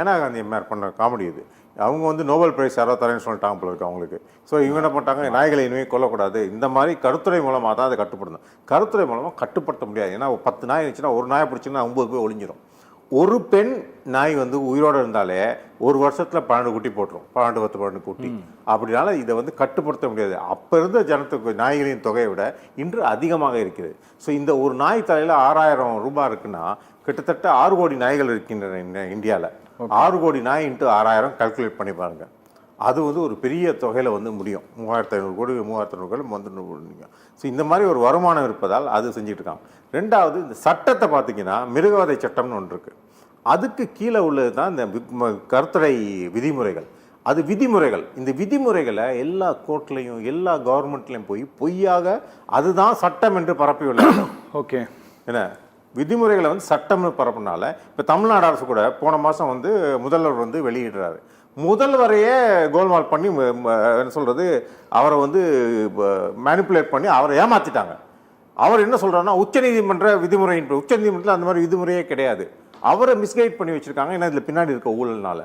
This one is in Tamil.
ஏனா காந்தி எம்ஆர் பண்ண காமெடி இது. அவங்க வந்து நோபல் பிரைஸ் யாரோ தரேன்னு சொல்லிட்டாங்க போல இருக்கு அவங்களுக்கு. ஸோ இவங்க என்ன பண்ணிட்டாங்க, நாய்களை இனிமேல் கொல்லக்கூடாது, இந்த மாதிரி கருத்துரை மூலமாக தான் அதை கட்டுப்படுத்தணும். கருத்துரை மூலமாக கட்டுப்படுத்த முடியாது. ஏன்னா 10 நாய் இருந்துச்சுன்னா ஒரு நாயை பிடிச்சிங்கன்னா 9 போய் ஒளிஞ்சிடும். ஒரு பெண் நாய் வந்து உயிரோடு இருந்தாலே ஒரு வருஷத்தில் 12 குட்டி போட்டுரும், 12 குட்டி. அப்படினால இதை வந்து கட்டுப்படுத்த முடியாது. அப்போ இருந்த ஜனத்துக்கு நாய்களின் தொகையை விட இன்று அதிகமாக இருக்கிறது. ஸோ இந்த ஒரு நாய் தலையில் 6000 ரூபாய் இருக்குன்னா கிட்டத்தட்ட 6 கோடி நாய்கள் இருக்கின்றன இந்தியாவில். 6 கோடி நாய் இன்ட்டு 6000 கால்குலேட் பண்ணி பாருங்க. அது வந்து ஒரு பெரிய தொகையில் வந்து முடியும். 3500 கோடி 3500 கோடி வந்து முடியும். ஸோ இந்த மாதிரி ஒரு வருமானம் இருப்பதால் அது செஞ்சுட்டு இருக்காங்க. ரெண்டாவது, இந்த சட்டத்தை பார்த்தீங்கன்னா மிருகவதை சட்டம்னு ஒன்று இருக்குது. அதுக்கு கீழே உள்ளது தான் இந்த கருத்துரை விதிமுறைகள். அது விதிமுறைகள். இந்த விதிமுறைகளை எல்லா கோர்ட்லையும் எல்லா கவர்மெண்ட்லையும் போய் பொய்யாக அதுதான் சட்டம் என்று பரப்பி உள்ளாங்க. ஓகே, என்ன விதிமுறைகளை வந்து சட்டம்னு பரப்புனால இப்போ தமிழ்நாடு அரசு கூட போன மாதம் வந்து முதல்வர் வந்து வெளியிடுறாரு. முதல்வரையே கோல்மால் பண்ணி என்ன சொல்கிறது, அவரை வந்து மேனிப்புலேட் பண்ணி அவரை ஏமாற்றிட்டாங்க. அவர் என்ன சொல்கிறாருன்னா உச்சநீதிமன்ற விதிமுறையின் உச்சநீதிமன்றத்தில் அந்த மாதிரி விதிமுறையே கிடையாது. அவரை மிஸ்கைட் பண்ணி வச்சுருக்காங்க. ஏன்னா இதில் பின்னாடி இருக்க ஊழல்னால.